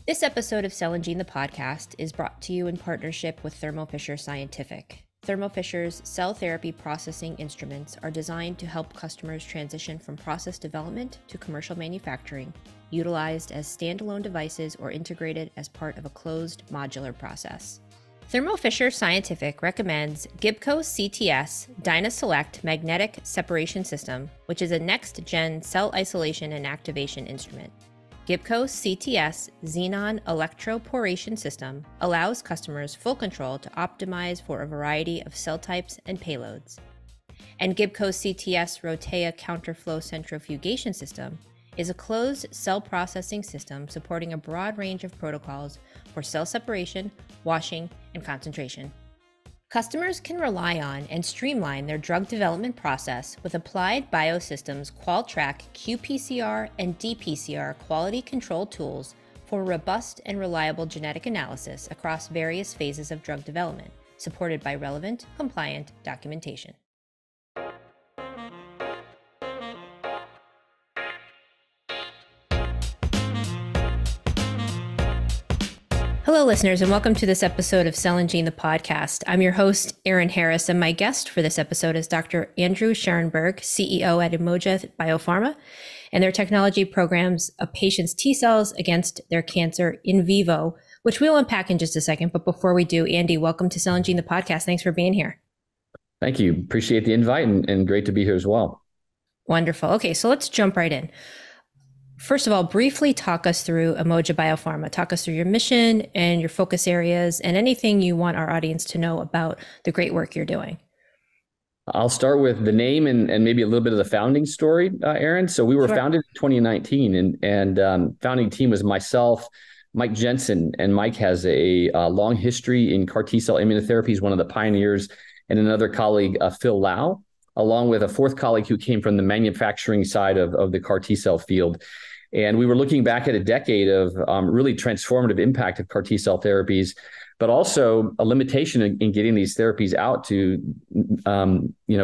This episode of Cell and Gene the podcast is brought to you in partnership with Thermo Fisher Scientific. Thermo Fisher's cell therapy processing instruments are designed to help customers transition from process development to commercial manufacturing, utilized as standalone devices or integrated as part of a closed modular process. Thermo Fisher Scientific recommends Gibco CTS DynaSelect Magnetic Separation System, which is a next-gen cell isolation and activation instrument. Gibco CTS Xenon Electroporation System allows customers full control to optimize for a variety of cell types and payloads. And Gibco CTS Rotea Counterflow Centrifugation System is a closed cell processing system supporting a broad range of protocols for cell separation, washing, and concentration. Customers can rely on and streamline their drug development process with Applied Biosystems QualTrack qPCR and dPCR quality control tools for robust and reliable genetic analysis across various phases of drug development, supported by relevant, compliant documentation. Hello, listeners, and welcome to this episode of Cell and Gene the podcast. I'm your host, Erin Harris, and my guest for this episode is Dr. Andrew Scharenberg, CEO at Umoja Biopharma, and their technology programs a patient's T cells against their cancer in vivo, which we'll unpack in just a second. But before we do, Andy, welcome to Cell and Gene the podcast. Thanks for being here. Thank you. Appreciate the invite and great to be here as well. Wonderful. Okay, so let's jump right in. First of all, briefly talk us through Umoja Biopharma. Talk us through your mission and your focus areas and anything you want our audience to know about the great work you're doing. I'll start with the name and maybe a little bit of the founding story, Erin. So we were founded in 2019 and founding team was myself, Mike Jensen, and Mike has a long history in CAR T-cell immunotherapy. He's one of the pioneers, and another colleague, Phil Lau, along with a fourth colleague who came from the manufacturing side of the CAR T-cell field. And we were looking back at a decade of really transformative impact of CAR T-cell therapies, but also a limitation in getting these therapies out to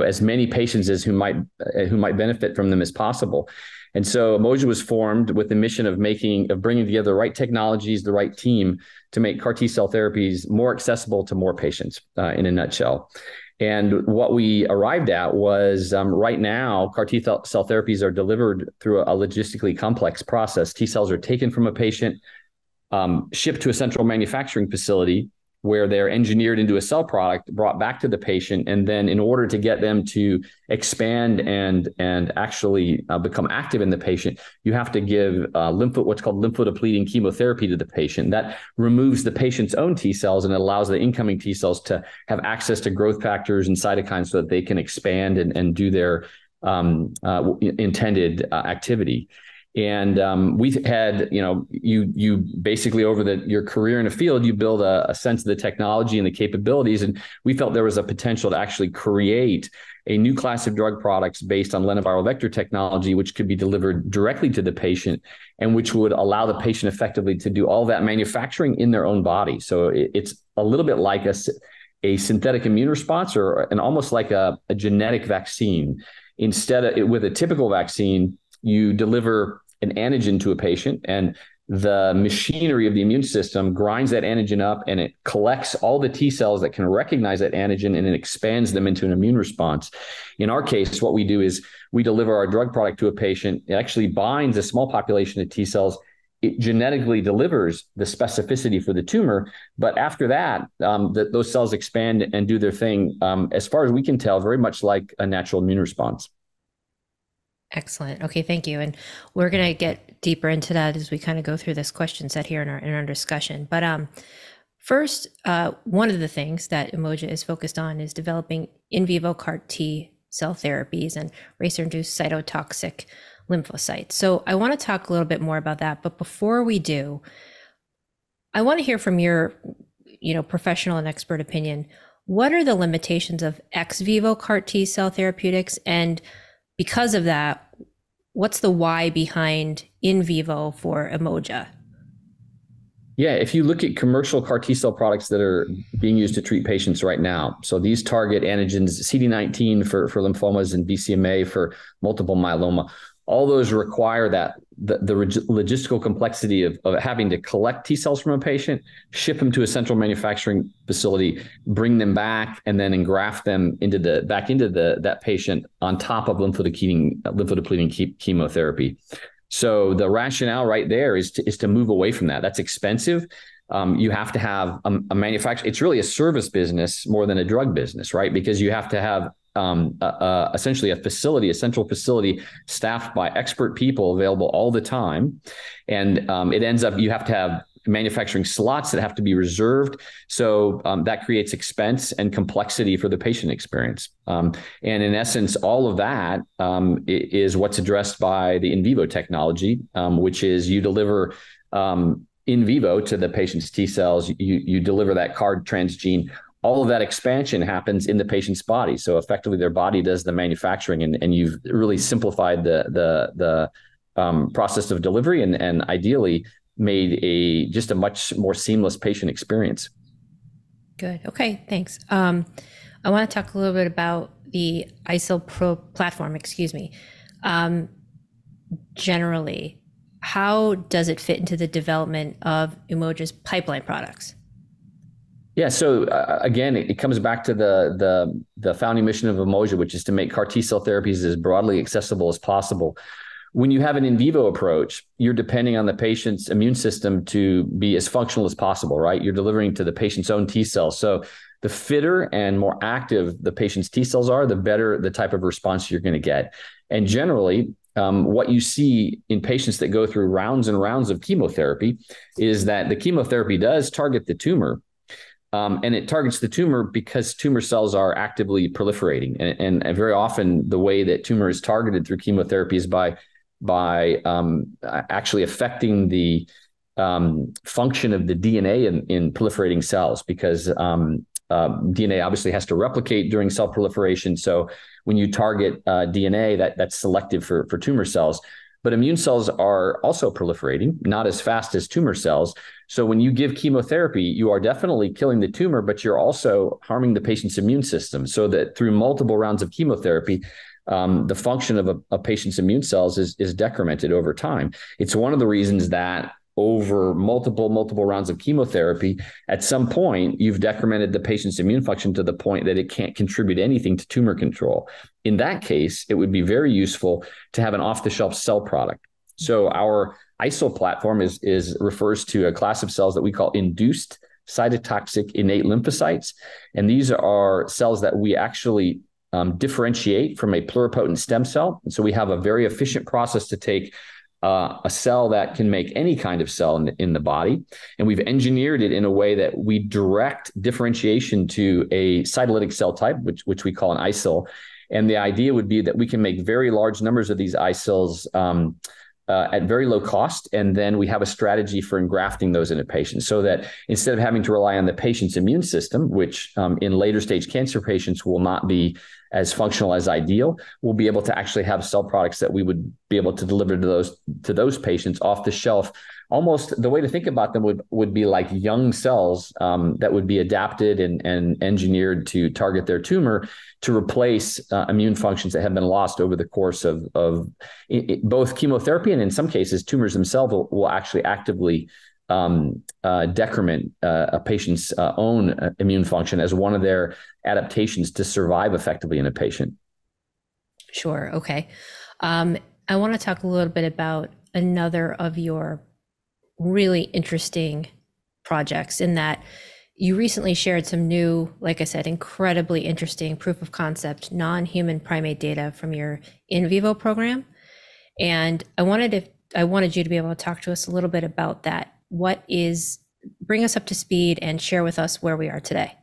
as many patients as who might benefit from them as possible. And so Umoja was formed with the mission of bringing together the right technologies, the right team to make CAR T-cell therapies more accessible to more patients in a nutshell. And what we arrived at was right now, CAR T-cell therapies are delivered through a logistically complex process. T-cells are taken from a patient, shipped to a central manufacturing facility where they're engineered into a cell product, brought back to the patient. And then in order to get them to expand and actually become active in the patient, you have to give what's called lymphodepleting chemotherapy to the patient. That removes the patient's own T cells and it allows the incoming T cells to have access to growth factors and cytokines so that they can expand and do their intended activity. And we've had, you basically over your career in the field, you build a sense of the technology and the capabilities. And we felt there was a potential to actually create a new class of drug products based on lentiviral vector technology, which could be delivered directly to the patient and which would allow the patient effectively to do all that manufacturing in their own body. So it's a little bit like a synthetic immune response and almost like a genetic vaccine. Instead of with a typical vaccine, you deliver an antigen to a patient and the machinery of the immune system grinds that antigen up and it collects all the T cells that can recognize that antigen and it expands them into an immune response. In our case, what we do is we deliver our drug product to a patient. It actually binds a small population of T cells. It genetically delivers the specificity for the tumor. But after that, those cells expand and do their thing, as far as we can tell, very much like a natural immune response. Excellent. Okay, thank you. And we're going to get deeper into that as we kind of go through this question set here in our discussion. But first, one of the things that Umoja is focused on is developing in vivo CAR T cell therapies and racer-induced cytotoxic lymphocytes. So I want to talk a little bit more about that. But before we do, I want to hear from your, professional and expert opinion. What are the limitations of ex vivo CAR T cell therapeutics? And because of that, what's the why behind in vivo for Umoja? Yeah, if you look at commercial CAR T-cell products that are being used to treat patients right now, so these target antigens, CD19 for lymphomas and BCMA for multiple myeloma, all those require the logistical complexity of having to collect T cells from a patient, ship them to a central manufacturing facility, bring them back, and then engraft them back into that patient on top of lymphodepleting chemotherapy. So the rationale right there is to move away from that. That's expensive. You have to have a manufacturer. It's really a service business more than a drug business, right? Because you have to have essentially a central facility staffed by expert people available all the time. And it ends up, you have to have manufacturing slots that have to be reserved. So that creates expense and complexity for the patient experience. And in essence, all of that is what's addressed by the in vivo technology, which is you deliver in vivo to the patient's T cells, you deliver that CARD transgene. All of that expansion happens in the patient's body. So effectively their body does the manufacturing, and you've really simplified the process of delivery and ideally made just a much more seamless patient experience. Good. Okay, thanks. I want to talk a little bit about the ISIL Pro platform, generally. How does it fit into the development of Umoja's pipeline products? Yeah, so again, it comes back to the founding mission of Umoja, which is to make CAR T cell therapies as broadly accessible as possible. When you have an in vivo approach, you're depending on the patient's immune system to be as functional as possible, right? You're delivering to the patient's own T cells. So the fitter and more active the patient's T cells are, the better the type of response you're going to get. And generally, what you see in patients that go through rounds and rounds of chemotherapy is that the chemotherapy does target the tumor. And it targets the tumor because tumor cells are actively proliferating. And very often the way that tumor is targeted through chemotherapy is by actually affecting the function of the DNA in proliferating cells, because DNA obviously has to replicate during cell proliferation. So when you target DNA, that's selective for tumor cells. But immune cells are also proliferating, not as fast as tumor cells. So when you give chemotherapy, you are definitely killing the tumor, but you're also harming the patient's immune system, so that through multiple rounds of chemotherapy, the function of a patient's immune cells is decremented over time. It's one of the reasons that over multiple rounds of chemotherapy, at some point, you've decremented the patient's immune function to the point that it can't contribute anything to tumor control. In that case, it would be very useful to have an off-the-shelf cell product. So our ISIL platform refers to a class of cells that we call induced cytotoxic innate lymphocytes. And these are cells that we actually differentiate from a pluripotent stem cell. And so we have a very efficient process to take a cell that can make any kind of cell in the body. And we've engineered it in a way that we direct differentiation to a cytolytic cell type, which we call an ISIL. And the idea would be that we can make very large numbers of these ISILs at very low cost. And then we have a strategy for engrafting those into patients, so that instead of having to rely on the patient's immune system, which in later stage cancer patients will not be as functional as ideal, we'll be able to actually have cell products that we would be able to deliver to those patients off the shelf. Almost the way to think about them would be like young cells that would be adapted and engineered to target their tumor, to replace immune functions that have been lost over the course of both chemotherapy, and in some cases, tumors themselves will actually actively decrement a patient's own immune function as one of their adaptations to survive effectively in a patient. Sure. Okay. I want to talk a little bit about another of your really interesting projects, in that you recently shared some new, like I said, incredibly interesting proof of concept non-human primate data from your in vivo program. And I wanted you to be able to talk to us a little bit about that. Bring us up to speed and share with us where we are today.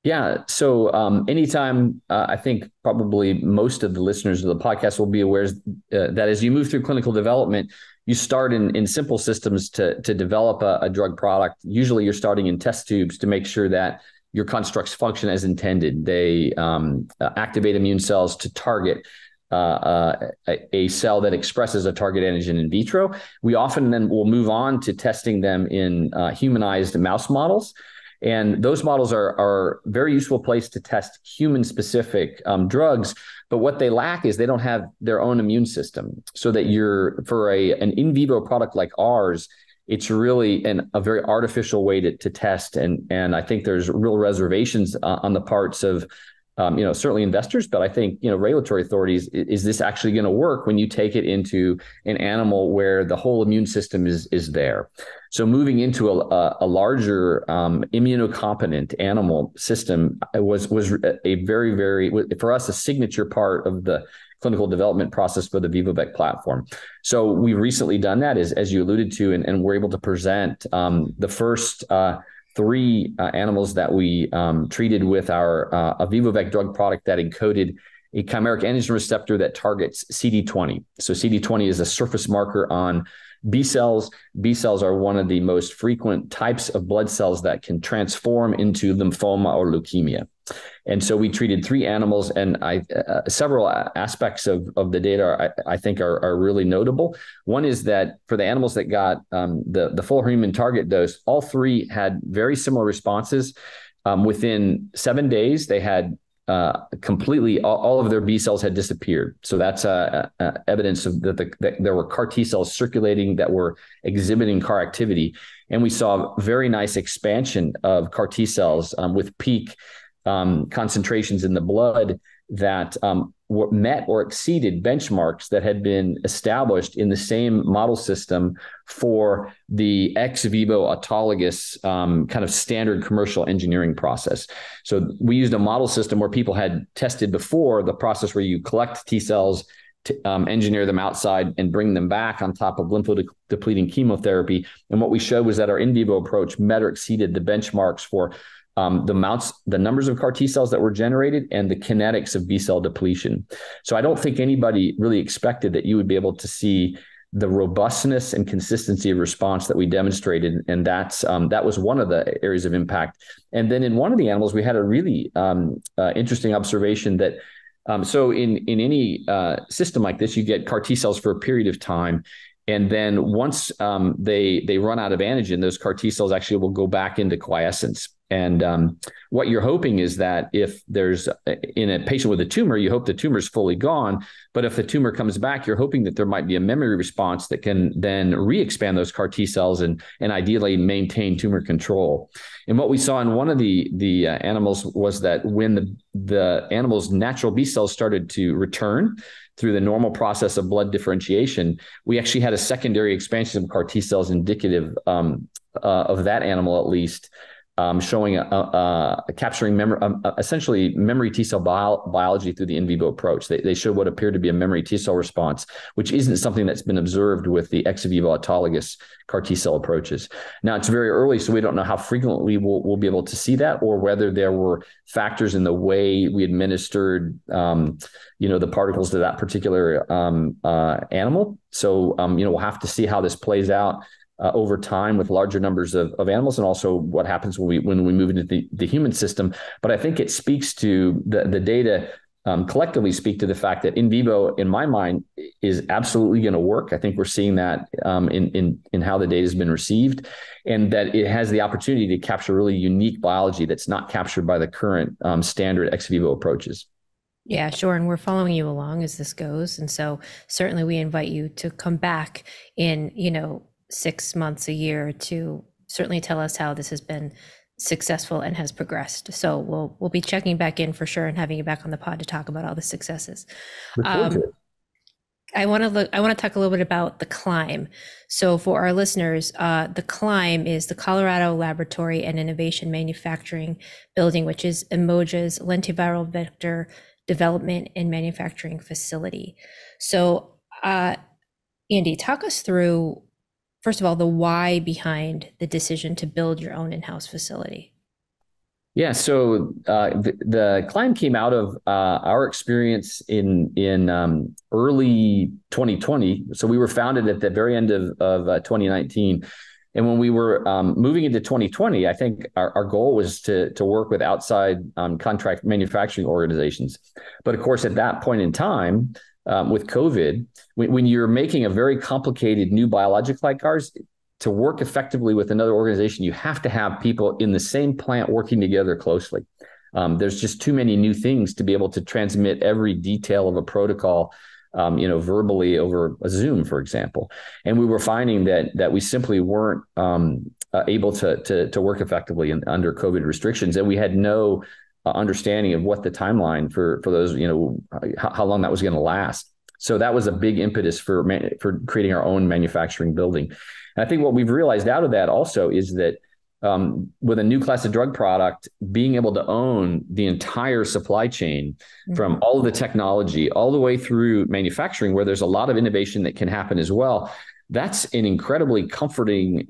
Yeah. So anytime, I think probably most of the listeners of the podcast will be aware that as you move through clinical development, you start in simple systems to develop a drug product. Usually you're starting in test tubes to make sure that your constructs function as intended. They activate immune cells to target a cell that expresses a target antigen in vitro. We often then will move on to testing them in humanized mouse models. And those models are very useful place to test human-specific drugs. But what they lack is they don't have their own immune system. So that for an in vivo product like ours, it's really a very artificial way to test. And I think there's real reservations on the parts of certainly investors, but I think, regulatory authorities, is this actually going to work when you take it into an animal where the whole immune system is there? So moving into a larger immunocompetent animal system was a very, very, for us, a signature part of the clinical development process for the VivoVec platform. So we've recently done that, as you alluded to, and we're able to present the first 3 animals that we treated with our a VivoVec drug product that encoded a chimeric antigen receptor that targets CD20. So CD20 is a surface marker on B cells. B cells are one of the most frequent types of blood cells that can transform into lymphoma or leukemia. And so we treated 3 animals, and several aspects of the data I think are really notable. One is that for the animals that got the full human target dose, all 3 had very similar responses. Within 7 days, they had completely all of their B cells had disappeared. So that's evidence of that there were CAR T cells circulating that were exhibiting CAR activity, and we saw very nice expansion of CAR T cells with peak concentrations in the blood that met or exceeded benchmarks that had been established in the same model system for the ex vivo autologous kind of standard commercial engineering process. So we used a model system where people had tested before, the process where you collect T cells, to engineer them outside and bring them back on top of lymphodepleting chemotherapy. And what we showed was that our in vivo approach met or exceeded the benchmarks for the numbers of CAR T cells that were generated and the kinetics of B cell depletion. So I don't think anybody really expected that you would be able to see the robustness and consistency of response that we demonstrated. And that was one of the areas of impact. And then in one of the animals, we had a really interesting observation that so in any system like this, you get CAR T cells for a period of time. And then once they run out of antigen, those CAR T cells actually will go back into quiescence. And what you're hoping is that if there's in a patient with a tumor, you hope the tumor is fully gone. But if the tumor comes back, you're hoping that there might be a memory response that can then re-expand those CAR T cells and ideally maintain tumor control. And what we saw in one of the animals was that when the animal's natural B cells started to return through the normal process of blood differentiation, we actually had a secondary expansion of CAR T cells indicative of that animal, at least, showing capturing essentially memory T cell biology through the in vivo approach. They showed what appeared to be a memory T cell response, which isn't something that's been observed with the ex vivo autologous CAR T cell approaches. Now, it's very early, so we don't know how frequently we'll be able to see that, or whether there were factors in the way we administered the particles to that particular animal. So we'll have to see how this plays out over time with larger numbers of animals, and also what happens when we move into the human system. But I think it speaks to the data collectively speak to the fact that in vivo, in my mind, is absolutely going to work. I think we're seeing that in how the data has been received, and that it has the opportunity to capture really unique biology that's not captured by the current standard ex vivo approaches. Yeah, sure. And we're following you along as this goes. And so certainly we invite you to come back in, 6 months, a year, to certainly tell us how this has been successful and has progressed. So we'll be checking back in for sure and having you back on the pod to talk about all the successes. I want to talk a little bit about the CLIMB. So for our listeners, the CLIMB is the Colorado Laboratory and Innovation Manufacturing Building, which is Umoja's lentiviral vector development and manufacturing facility. So Andy, talk us through, first of all, the why behind the decision to build your own in-house facility. Yeah, so the CLIMB came out of our experience in early 2020. So we were founded at the very end of 2019. And when we were moving into 2020, I think our goal was to work with outside contract manufacturing organizations. But of course, at that point in time, with COVID, when you're making a very complicated new biologic like ours, to work effectively with another organization, you have to have people in the same plant working together closely. There's just too many new things to be able to transmit every detail of a protocol, verbally over a Zoom, for example. And we were finding that we simply weren't able to work effectively under COVID restrictions, and we had no understanding of what the timeline for those, how long that was going to last. So that was a big impetus for creating our own manufacturing building. And I think what we've realized out of that also is that with a new class of drug product, being able to own the entire supply chain from all of the technology all the way through manufacturing, where there's a lot of innovation that can happen as well. That's an incredibly comforting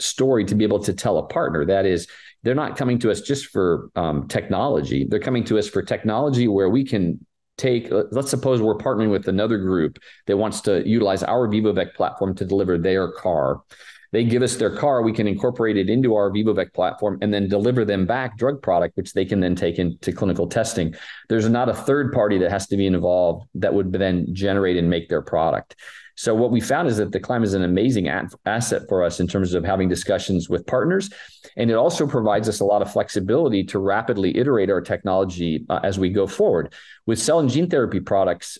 story to be able to tell a partner. That is, they're not coming to us just for technology. They're coming to us for technology where we can take, let's suppose we're partnering with another group that wants to utilize our VivoVec platform to deliver their CAR. They give us their CAR, we can incorporate it into our VivoVec platform and then deliver them back drug product, which they can then take into clinical testing. There's not a third party that has to be involved that would then generate and make their product. So what we found is that the Climb is an amazing asset for us in terms of having discussions with partners. And it also provides us a lot of flexibility to rapidly iterate our technology as we go forward. With cell and gene therapy products,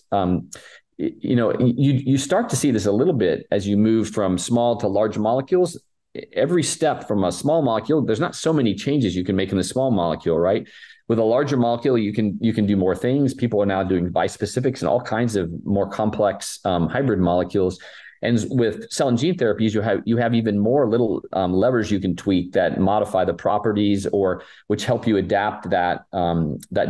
you start to see this a little bit as you move from small to large molecules. Every step from a small molecule, there's not so many changes you can make in the small molecule, right? With a larger molecule, you can do more things. People are now doing bispecifics and all kinds of more complex hybrid molecules. And with cell and gene therapies, you have even more little levers you can tweak that modify the properties or which help you adapt that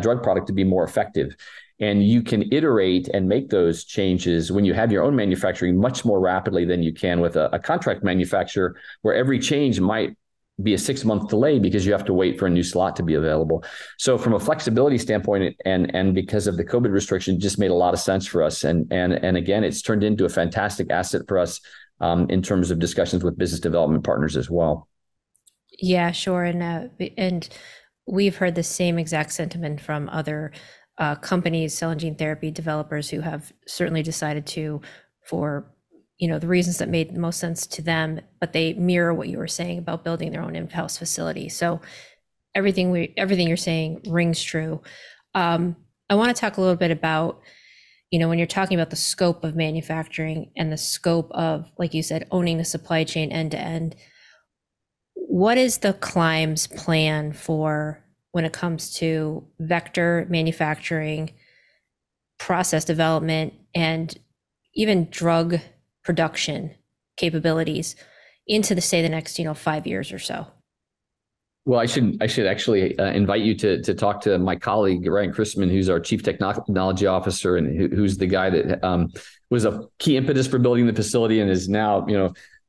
drug product to be more effective. And you can iterate and make those changes when you have your own manufacturing much more rapidly than you can with a contract manufacturer, where every change might be a 6-month delay because you have to wait for a new slot to be available. So from a flexibility standpoint, and because of the COVID restriction, just made a lot of sense for us. And again, it's turned into a fantastic asset for us in terms of discussions with business development partners as well. Yeah, sure. And we've heard the same exact sentiment from other companies, cell and gene therapy developers, who have certainly decided to, for the reasons that made the most sense to them, but they mirror what you were saying about building their own in-house facility. So everything you're saying rings true. I want to talk a little bit about, when you're talking about the scope of manufacturing and the scope of, like you said, owning the supply chain end to end. What is the Climb's plan for when it comes to vector manufacturing, process development, and even drug production capabilities into the next 5 years or so? Well, I should actually invite you to talk to my colleague Ryan Christman, who's our Chief Technology Officer, and who's the guy that was a key impetus for building the facility and is now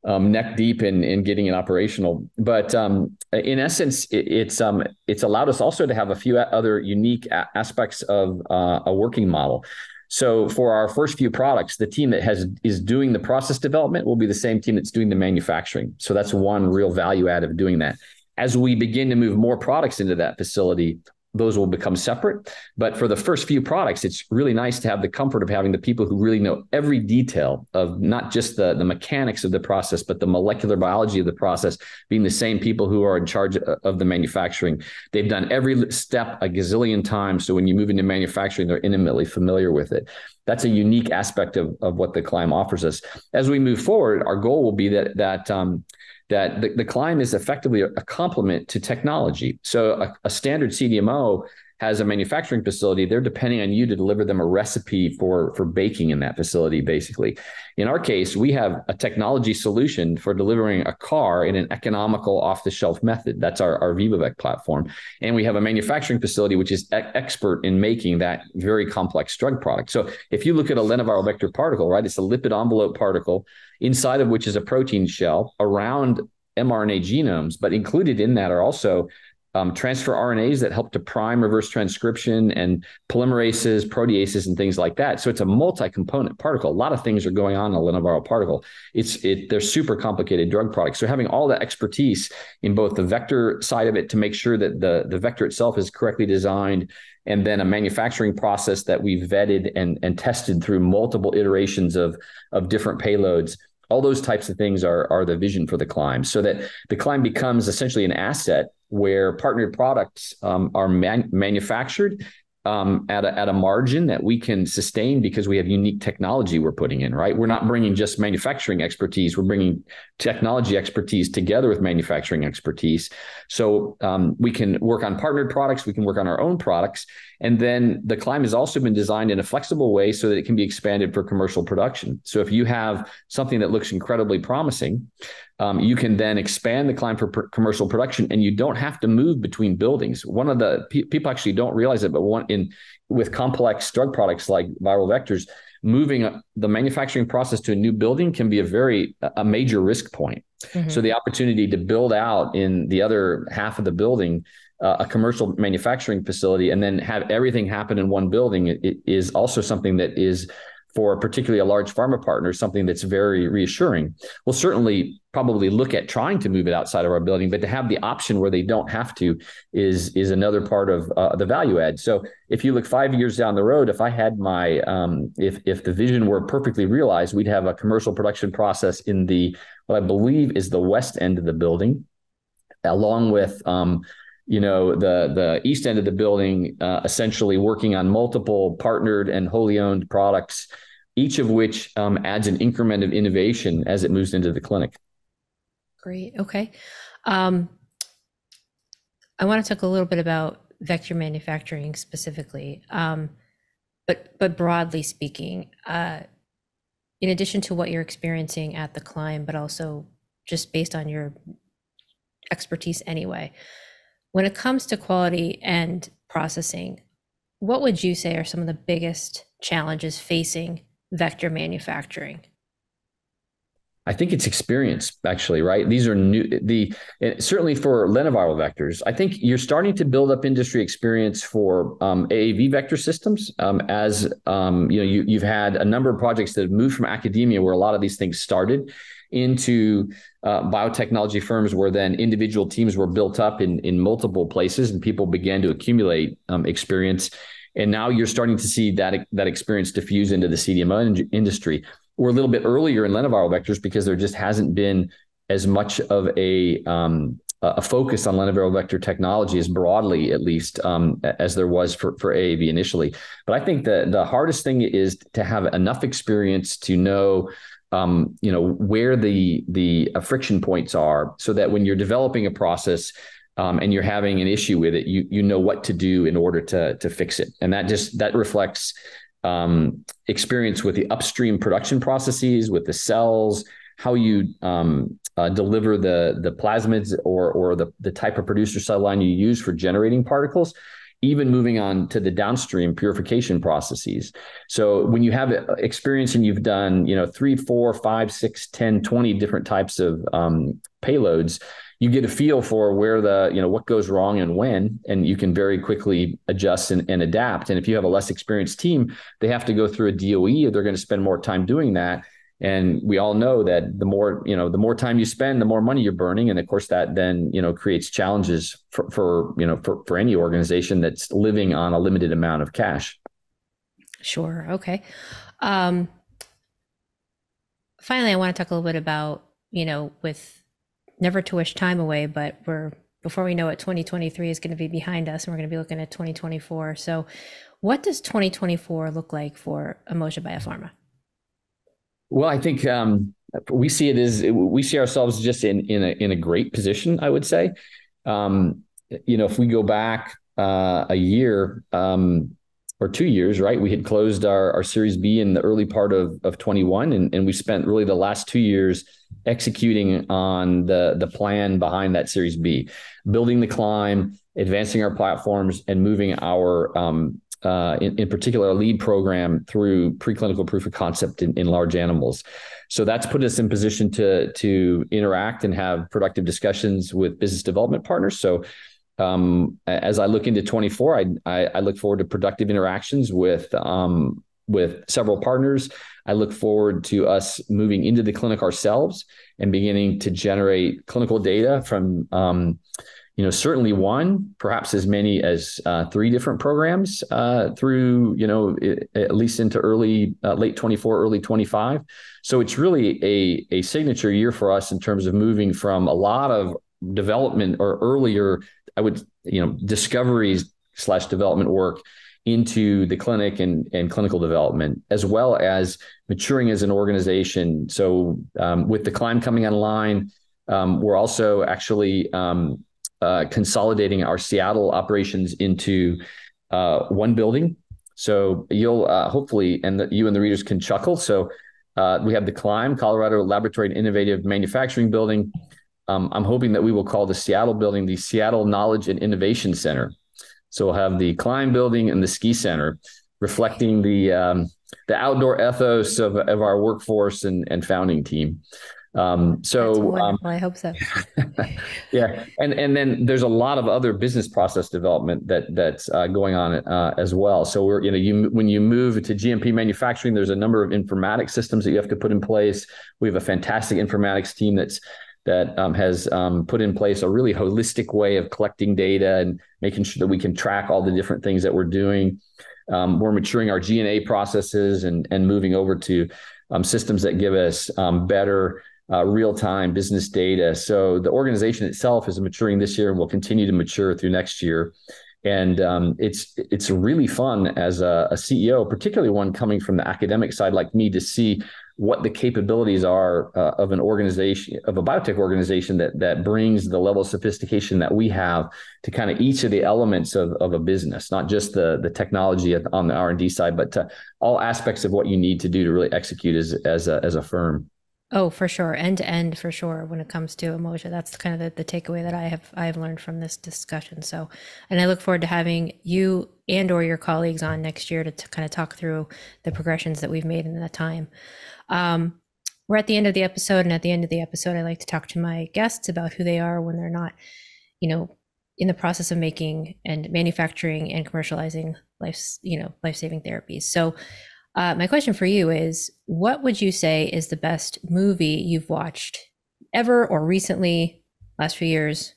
neck deep in getting it operational. But in essence, it's allowed us also to have a few other unique aspects of a working model. So for our first few products, the team that is doing the process development will be the same team that's doing the manufacturing. So that's one real value add of doing that. As we begin to move more products into that facility, those will become separate. But for the first few products, it's really nice to have the comfort of having the people who really know every detail of not just the mechanics of the process, but the molecular biology of the process, being the same people who are in charge of the manufacturing. They've done every step a gazillion times. So when you move into manufacturing, they're intimately familiar with it. That's a unique aspect of what the Climb offers us. As we move forward, our goal will be that the Climb is effectively a complement to technology. So a standard CDMO has a manufacturing facility. They're depending on you to deliver them a recipe for baking in that facility, basically. In our case, we have a technology solution for delivering a CAR in an economical off-the-shelf method. That's our VivoVec platform. And we have a manufacturing facility which is expert in making that very complex drug product. So if you look at a lentiviral vector particle, right, it's a lipid envelope particle inside of which is a protein shell around mRNA genomes, but included in that are also transfer RNAs that help to prime reverse transcription and polymerases, proteases, and things like that. So it's a multi-component particle. A lot of things are going on in a lentiviral particle. They're super complicated drug products. So having all that expertise in both the vector side of it to make sure that the vector itself is correctly designed, and then a manufacturing process that we've vetted and tested through multiple iterations of different payloads, All those types of things are the vision for the climb, so that the climb becomes essentially an asset where partnered products are manufactured at a margin that we can sustain because we have unique technology we're putting in, right? We're not bringing just manufacturing expertise. We're bringing technology expertise together with manufacturing expertise. So we can work on partnered products. We can work on our own products. And then the climb has also been designed in a flexible way so that it can be expanded for commercial production. So if you have something that looks incredibly promising, you can then expand the climb for commercial production, and you don't have to move between buildings. One of the people actually don't realize it, but with complex drug products like viral vectors, moving the manufacturing process to a new building can be a major risk point. Mm-hmm. So the opportunity to build out in the other half of the building a commercial manufacturing facility and then have everything happen in one building is also something that is, for particularly a large pharma partner, something that's very reassuring. We'll certainly probably look at trying to move it outside of our building, but to have the option where they don't have to is another part of the value add. So if you look 5 years down the road, if I had if the vision were perfectly realized, we'd have a commercial production process in what I believe is the west end of the building, along with the east end of the building, essentially working on multiple partnered and wholly owned products, each of which adds an increment of innovation as it moves into the clinic. Great. Okay. I want to talk a little bit about vector manufacturing specifically, but broadly speaking, in addition to what you're experiencing at the climb, but also just based on your expertise anyway, when it comes to quality and processing, what would you say are some of the biggest challenges facing vector manufacturing? I think it's experience, actually, right? These are new. Certainly for lentiviral vectors, I think you're starting to build up industry experience for AAV vector systems. You've had a number of projects that have moved from academia, where a lot of these things started, into biotechnology firms, where then individual teams were built up in multiple places, and people began to accumulate experience. And now you're starting to see that experience diffuse into the CDMO industry. We're a little bit earlier in lentiviral vectors because there just hasn't been as much of a focus on lentiviral vector technology, as broadly, at least, as there was for AAV initially. But I think the hardest thing is to have enough experience to know where the friction points are, so that when you're developing a process and you're having an issue with it, you know what to do in order to fix it. And that reflects experience with the upstream production processes, with the cells, how you deliver the plasmids or the type of producer cell line you use for generating particles, even moving on to the downstream purification processes. So when you have experience and you've done 3, 4, 5, 6, 10, 20 different types of payloads, you get a feel for where what goes wrong and when, and you can very quickly adjust and adapt. And if you have a less experienced team, they have to go through a DOE, or they're going to spend more time doing that. And we all know that the more time you spend, the more money you're burning. And of course that then, creates challenges for any organization that's living on a limited amount of cash. Sure. Okay. Finally, I want to talk a little bit about, with never to wish time away, but before we know it, 2023 is going to be behind us, and we're going to be looking at 2024. So what does 2024 look like for Umoja Biopharma? Well, I think we see ourselves just in a great position, I would say. If we go back a year or 2 years, right, we had closed our Series B in the early part of 21, and we spent really the last 2 years executing on the plan behind that Series B, building the climb, advancing our platforms, and moving our in particular, a lead program through preclinical proof of concept in large animals. So that's put us in position to interact and have productive discussions with business development partners. So as I look into 24, I look forward to productive interactions with several partners. I look forward to us moving into the clinic ourselves and beginning to generate clinical data from certainly one, perhaps as many as 3 different programs through, at least into late 24, early 25. So it's really a signature year for us in terms of moving from a lot of development or earlier, discoveries / development work into the clinic and clinical development, as well as maturing as an organization. So with the Climb coming online, we're also actually consolidating our Seattle operations into one building. So you'll hopefully, and you and the readers can chuckle. So we have the Climb, Colorado Laboratory and Innovative Manufacturing Building. I'm hoping that we will call the Seattle building the Seattle Knowledge and Innovation Center. So we'll have the Climb building and the ski center, reflecting the outdoor ethos of our workforce and founding team. That's wonderful. I hope so. Yeah, and then there's a lot of other business process development that's going on as well. So we're when you move to GMP manufacturing, there's a number of informatics systems that you have to put in place. We have a fantastic informatics team that has put in place a really holistic way of collecting data and making sure that we can track all the different things that we're doing. We're maturing our G&A processes and moving over to systems that give us better real-time business data. So the organization itself is maturing this year and will continue to mature through next year. And it's really fun as a CEO, particularly one coming from the academic side like me, to see what the capabilities are of an organization, of a biotech organization that brings the level of sophistication that we have to kind of each of the elements of a business, not just the technology on the R&D side, but to all aspects of what you need to do to really execute as a firm. Oh, for sure. End to end, for sure. When it comes to Umoja, that's kind of the takeaway that I have learned from this discussion. So, and I look forward to having you and or your colleagues on next year to kind of talk through the progressions that we've made in that time. We're at the end of the episode, and at the end of the episode, I like to talk to my guests about who they are when they're not, in the process of making and manufacturing and commercializing life-saving therapies. So, my question for you is, what would you say is the best movie you've watched ever or recently, last few years?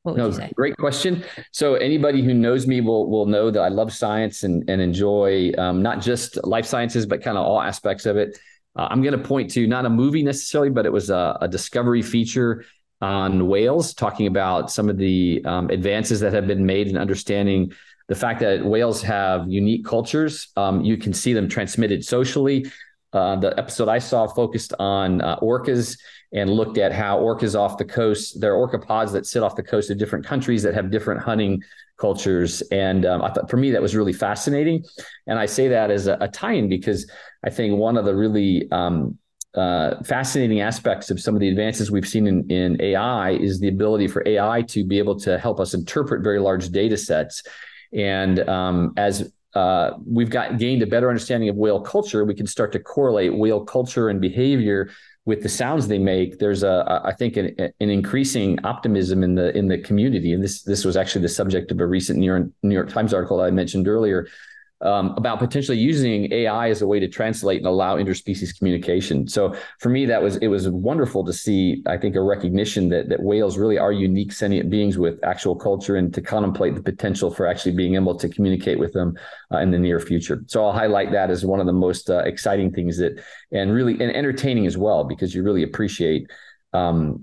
What would you say? Great question. So anybody who knows me will know that I love science and enjoy not just life sciences, but kind of all aspects of it. I'm going to point to not a movie necessarily, but it was a discovery feature on whales, talking about some of the advances that have been made in understanding the fact that whales have unique cultures. You can see them transmitted socially. The episode I saw focused on orcas and looked at how orcas off the coast, there are orca pods that sit off the coast of different countries that have different hunting cultures. And I thought, for me, that was really fascinating. And I say that as a tie-in because I think one of the really fascinating aspects of some of the advances we've seen in AI is the ability for AI to be able to help us interpret very large data sets. And as we've gained a better understanding of whale culture, we can start to correlate whale culture and behavior with the sounds they make. There's I think an increasing optimism in the community, and this was actually the subject of a recent New York Times article I mentioned earlier, about potentially using AI as a way to translate and allow interspecies communication. So for me, it was wonderful to see, I think, a recognition that whales really are unique sentient beings with actual culture, and to contemplate the potential for actually being able to communicate with them in the near future. So I'll highlight that as one of the most exciting things and entertaining as well, because you really appreciate what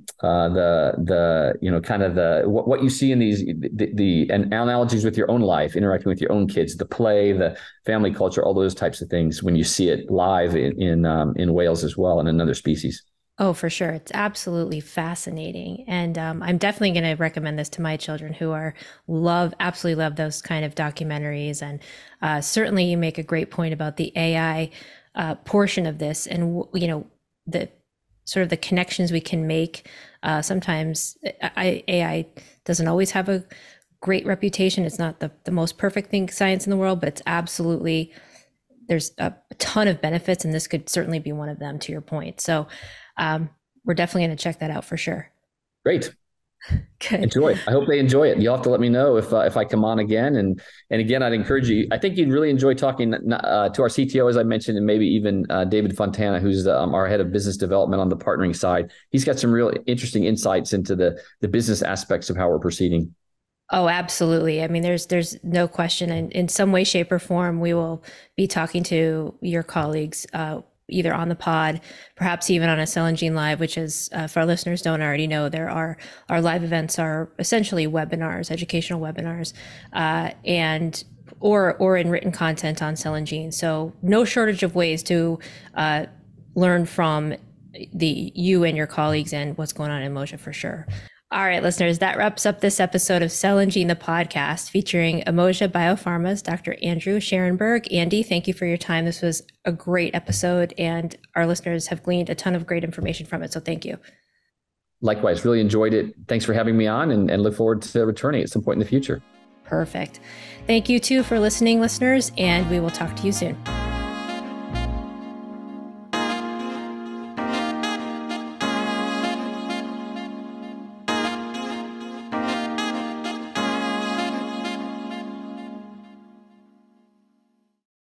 you see in these the analogies with your own life, interacting with your own kids, the play, the family culture, all those types of things when you see it live in whales as well, and in other species. Oh, for sure. It's absolutely fascinating. And I'm definitely going to recommend this to my children who absolutely love those kind of documentaries. And certainly you make a great point about the AI portion of this, and, the sort of the connections we can make. Sometimes AI doesn't always have a great reputation. It's not the most perfect science in the world, but it's absolutely, there's a ton of benefits, and this could certainly be one of them, to your point. So we're definitely going to check that out for sure. Great. Good. Enjoy it. I hope they enjoy it. You'll have to let me know if I come on again. And again, I'd encourage you. I think you'd really enjoy talking to our CTO, as I mentioned, and maybe even David Fontana, who's our head of business development on the partnering side. He's got some real interesting insights into the business aspects of how we're proceeding. Oh, absolutely. I mean, there's no question. And in some way, shape, or form, we will be talking to your colleagues, either on the pod, perhaps even on a Cell and Gene Live, which is, for our listeners don't already know, our live events are essentially webinars, educational webinars, and or in written content on Cell and Gene. So no shortage of ways to learn from you and your colleagues and what's going on in Umoja for sure. All right, listeners, that wraps up this episode of Cell and Gene, the podcast, featuring Umoja Biopharma's Dr. Andrew Scharenberg. Andy, thank you for your time. This was a great episode, and our listeners have gleaned a ton of great information from it, so thank you. Likewise, really enjoyed it. Thanks for having me on, and look forward to returning at some point in the future. Perfect. Thank you, too, for listening, listeners, and we will talk to you soon.